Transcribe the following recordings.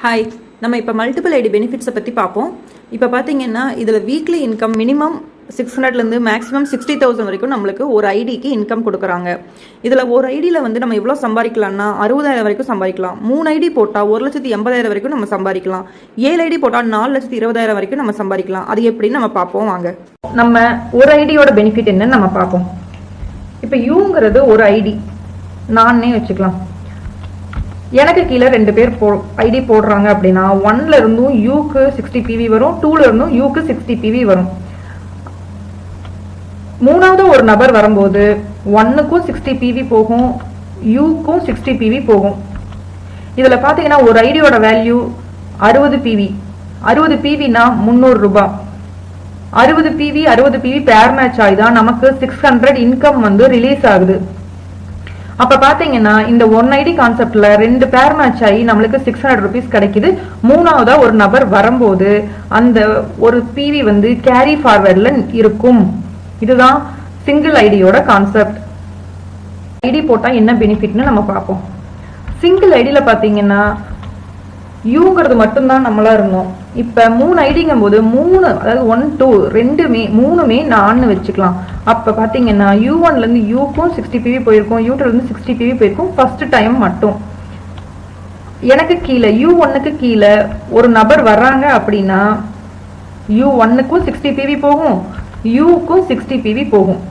Hi, நம்ம இப்போ multiple ID பெனிஃபிட்ஸை பற்றி பார்ப்போம். இப்போ பார்த்தீங்கன்னா இதில் வீக்லி இன்கம் மினிமம் 600லேருந்து மேக்ஸிமம் 60,000 வரைக்கும் நம்மளுக்கு ஒரு ஐடிக்கு இன்கம் கொடுக்குறாங்க. இதில் ஒரு ஐடியில் வந்து நம்ம எவ்வளோ சம்பாதிக்கலாம்னா 60,000 வரைக்கும் சம்பாதிக்கலாம். 3 ஐடி போட்டால் 1,80,000 வரைக்கும் நம்ம சம்பாதிக்கலாம். 7 ஐடி போட்டால் 4,20,000 வரைக்கும் நம்ம சம்பாதிக்கலாம். அது எப்படின்னு நம்ம பார்ப்போம் வாங்க. நம்ம ஒரு ஐடியோட பெனிஃபிட் என்னன்னு நம்ம பார்ப்போம். இப்போ யூங்கிறது ஒரு ஐடி நானே வச்சுக்கலாம். எனக்கு கீழே 2 பேர் ஐடி போடுறாங்க அப்படின்னா 1ல இருந்தும் யூக்கு 60 PV வரும், 2ல இருந்தும் யூக்கு 60 PV வரும். மூணாவது ஒரு நபர் வரும்போது 1க்கும் 60 PV போகும், யூக்கும் 60 PV போகும். இதுல பாத்தீங்கன்னா ஒரு ஐடியோட வேல்யூ 60 PV. 60 PVனா 300 ரூபாய். 60 PV பேர் மேட்ச் ஆகிதான் நமக்கு 600 இன்கம் வந்து ரிலீஸ் ஆகுது. அப்ப பாத்தீங்கன்னா இந்த 1 ஐடி கான்செப்ட்ல 2 பேர் மேட்ச் ஆகி நம்மளுக்கு 600 ருபீஸ் கிடைக்குது. மூணாவதா ஒரு நபர் வரும்போது அந்த ஒரு பிவி வந்து கேரி ஃபார்வர்ட்ல இருக்கும். இதுதான் சிங்கிள் ஐடியோட கான்செப்ட். ஐடி போட்டா என்ன பெனிஃபிட்னு நம்ம பார்ப்போம். சிங்கிள் ஐடியில பாத்தீங்கன்னா யூங்கிறது மட்டும்தான் நம்மளா இருந்தோம். இப்ப 3 ஐடிங்கும் போது 3 அதாவது 1 2 மூணுமே நான் வச்சுக்கலாம். அப்ப பாத்தீங்கன்னா U1ல இருந்து யூக்கும் 60 PV போயிருக்கும், U2ல இருந்து 60 PV போயிருக்கும் ஃபர்ஸ்ட் டைம் மட்டும். எனக்கு கீழே U1க்கு கீழே ஒரு நபர் வர்றாங்க அப்படின்னா U1க்கும் 60 PV போகும், யூக்கும் 60 PV போகும்.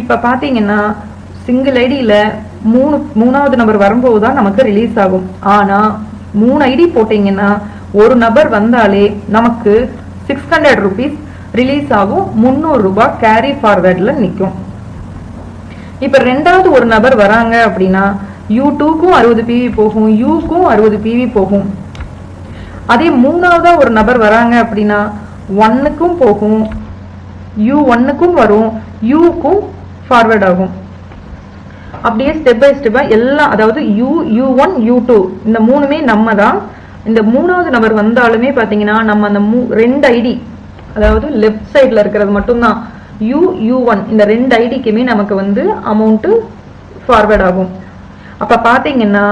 இப்ப பாத்தீங்கன்னா சிங்கிள் ஐடியில மூணாவது நபர் வரும்போது தான் நமக்கு ரிலீஸ் ஆகும். ஆனா 3 ஐடி போட்டீங்கன்னா ஒரு நபர் வந்தாலே நமக்கு 600 ருபீஸ் ரிலீஸ் ஆகும். 300 ரூபாய் கேரி ஃபார்வர்ட்ல நிற்கும். இப்ப ரெண்டாவது ஒரு நபர் வராங்க அப்படின்னா U2க்கும் 60 PV போகும், யூக்கும் 60 PV போகும். அதே மூணாவதா ஒரு நபர் வராங்க அப்படின்னா 1க்கும் போகும், U1க்கும் வரும், யூக்கும் ஃபார்வர்ட் ஆகும். அப்படியே ஸ்டெப் பை ஸ்டெப்பா எல்லாம், அதாவது U1 U2 இந்த மூணுமே நம்ம தான். இந்த மூணாவது நபர் வந்தாலுமே பாத்தீங்கன்னா நம்ம அந்த 2 ஐடி, அதாவது லெஃப்ட் சைட்ல இருக்கிறது மட்டும்தான் U1 இந்த 2 ஐடிக்குமே நமக்கு வந்து அமௌண்ட் ஃபார்வர்ட் ஆகும். அப்ப பாத்தீங்கன்னா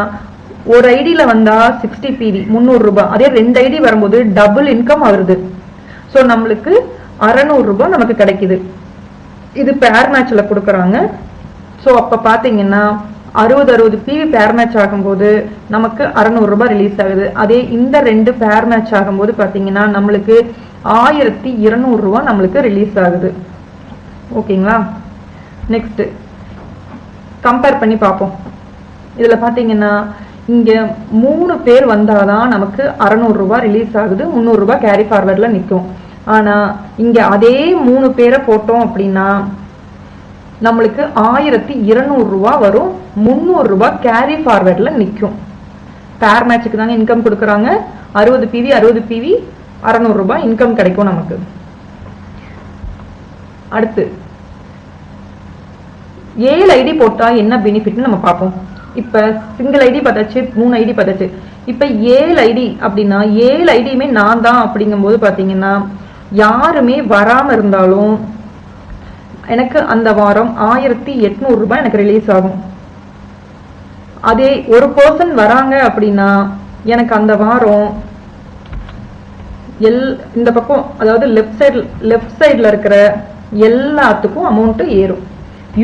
ஒரு ஐடியில வந்தா 60 PV 300 ரூபாய். அதே 2 ஐடி வரும்போது டபுள் இன்கம் வருது. ஸோ நம்மளுக்கு 600 ரூபாய் நமக்கு கிடைக்குது. இது பேர் மேட்ச்ல கொடுக்குறாங்க. ஸோ அப்ப பாத்தீங்கன்னா 60 PV பேர் மேட்ச் ஆகும்போது நமக்கு 600 ரூபாய் ரிலீஸ் ஆகுது. அதே இந்த 2 பேர் மேட்ச் ஆகும்போது பாத்தீங்கன்னா நம்மளுக்கு 1200 ரூபாய் நம்மளுக்கு ரிலீஸ் ஆகுது. ஓகேங்களா? நெக்ஸ்ட் கம்பேர் பண்ணி பார்ப்போம். இதுல பாத்தீங்கன்னா இங்க 3 பேர் வந்தாதான் நமக்கு 600 ரூபாய் ரிலீஸ் ஆகுது, 300 ரூபாய் கேரி ஃபார்வர்ட்ல நிற்கும். ஆனா இங்க அதே 3 பேரை போட்டோம் அப்படின்னா நம்மளுக்கு 1200 ரூபாய் வரும், 300 ரூபாய் கேரி ஃபார்வர்ட்ல நிற்கும். பேர் மேட்சுக்கு தாங்க இன்கம் கொடுக்குறாங்க. 60 PV 600 ரூபாய் இன்கம் கிடைக்கும் நமக்கு. அடுத்து 7 ஐடி போட்டா என்ன பெனிஃபிட்னு நம்ம பார்ப்போம். இப்ப சிங்கிள் ஐடி பார்த்தாச்சு, 3 ஐடி பார்த்தாச்சு. இப்ப 7 ஐடி அப்படின்னா 7 ஐடியுமே நான் தான் அப்படிங்கும்போது பாத்தீங்கன்னா யாருமே வராம இருந்தாலும் எனக்கு அந்த வாரம் 1800 ரூபாய் எனக்கு ரிலீஸ் ஆகும். அதே ஒரு பர்சன் வராங்க அப்படின்னா எனக்கு அந்த வாரம் இந்த பக்கம், அதாவது லெஃப்ட் சைட்ல இருக்கிற எல்லாத்துக்கும் அமௌண்ட் ஏறும்.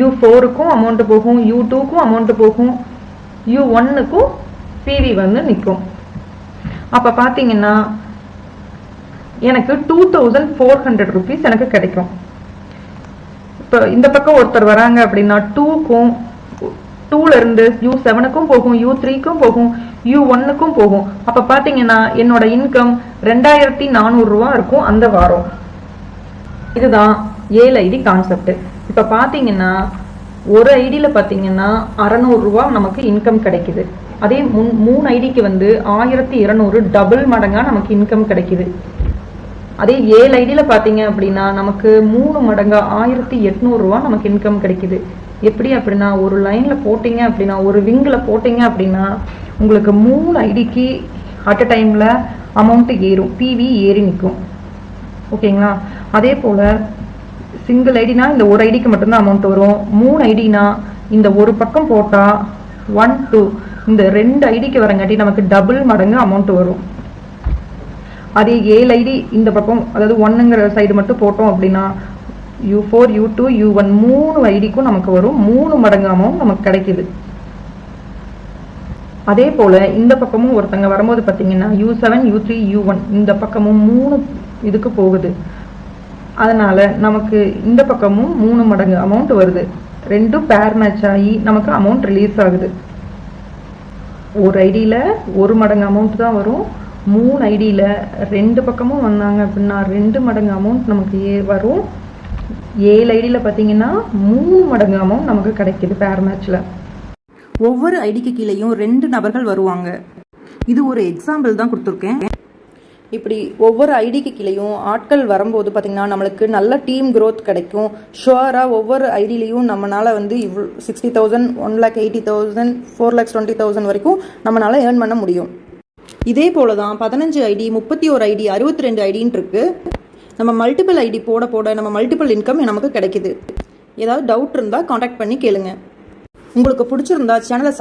U4க்கும் அமௌண்ட் போகும், U2க்கும் அமௌண்ட் போகும், U1க்கும் PV வந்து நிற்கும். அப்ப பாத்தீங்கன்னா எனக்கு 2400 ருபீஸ் எனக்கு கிடைக்கும். இப்போ இந்த பக்கம் ஒருத்தர் வராங்க அப்படின்னா 2ல இருந்து U7க்கும் போகும், U3க்கும் போகும், U1க்கும் போகும். அப்ப பாத்தீங்கன்னா என்னோட இன்கம் 2400 ரூபாய் இருக்கும் அந்த வாரம். இதுதான் 7 ஐடி கான்செப்ட். இப்ப பாத்தீங்கன்னா ஒரு ஐடியில பாத்தீங்கன்னா 600 ரூபாய் நமக்கு இன்கம் கிடைக்குது. அதே 3 ஐடிக்கு வந்து 1200 டபுள் மடங்கா நமக்கு இன்கம் கிடைக்குது. அதே 7 ஐடியில பாத்தீங்க அப்படின்னா நமக்கு 3 மடங்கா 1800 ரூபாய் நமக்கு இன்கம் கிடைக்குது. எப்படி அப்படின்னா ஒரு லைன்ல போட்டீங்க அப்படின்னா, ஒரு விங்ல போட்டீங்க அப்படின்னா உங்களுக்கு 3 ஐடிக்கு அட் அ டைம்ல அமௌண்ட் ஏறும், PV ஏறி நிற்கும். ஓகேங்களா? அதே போல சிங்கிள் ஐடினா இந்த ஒரு ஐடிக்கு மட்டும்தான் அமௌண்ட் வரும். 3 ஐடினா இந்த ஒரு பக்கம் போட்டா 1 2 இந்த 2 ஐடிக்கு வரங்காட்டி நமக்கு டபுள் மடங்கு அமௌண்ட் வரும். அதே 7 ஐடி இந்த பக்கம், அதாவது 1ங்கிற சைடு மட்டும் போட்டோம் அப்படின்னா U4, U2, U1 3 ஐடிக்கும் நமக்கு வரும். 3 மடங்கு அமௌண்ட் நமக்கு கிடைக்குது. அதே போல இந்த பக்கமும் ஒருத்தங்க வரும்போது பார்த்தீங்கன்னா U7, U3, U1 இந்த பக்கமும் 3 இதுக்கு போகுது. அதனால நமக்கு இந்த பக்கமும் 3 மடங்கு அமௌண்ட் வருது. 2 பேர் மேட்ச் ஆகி நமக்கு அமௌண்ட் ரிலீஸ் ஆகுது. ஒரு ஐடியில் 1 மடங்கு அமௌண்ட் தான் வரும். 3 ஐடியில் 2 பக்கமும் வந்தாங்க அப்படின்னா 2 மடங்கு அமௌண்ட் நமக்கு வரும். 7 ஐடியில் பார்த்தீங்கன்னா 3 மடங்கு அமௌண்ட் நமக்கு கிடைக்கிது பேர் மேட்ச்சில். ஒவ்வொரு ஐடிக்கு கீழேயும் 2 நபர்கள் வருவாங்க. இது ஒரு எக்ஸாம்பிள் தான் கொடுத்துருக்கேன். இப்படி ஒவ்வொரு ஐடிக்கு கீழேயும் ஆட்கள் வரும்போது பார்த்திங்கன்னா நம்மளுக்கு நல்ல டீம் க்ரோத் கிடைக்கும். ஷுவராக ஒவ்வொரு ஐடியிலையும் நம்மளால் வந்து 60,000, 1,80,000, 4,20,000 வரைக்கும் நம்மளால் ஏர்ன் பண்ண முடியும். இதே போல தான் 15 ஐடி, 31 ஐடி, 62 ஐடின்னு இருக்கு. நம்ம மல்டிபிள் ஐடி போட போட நம்ம மல்டிபிள் இன்கம் நமக்கு கிடைக்குது. ஏதாவது டவுட் இருந்தால் காண்டாக்ட் பண்ணி கேளுங்க. உங்களுக்கு பிடிச்சிருந்தா சேனலை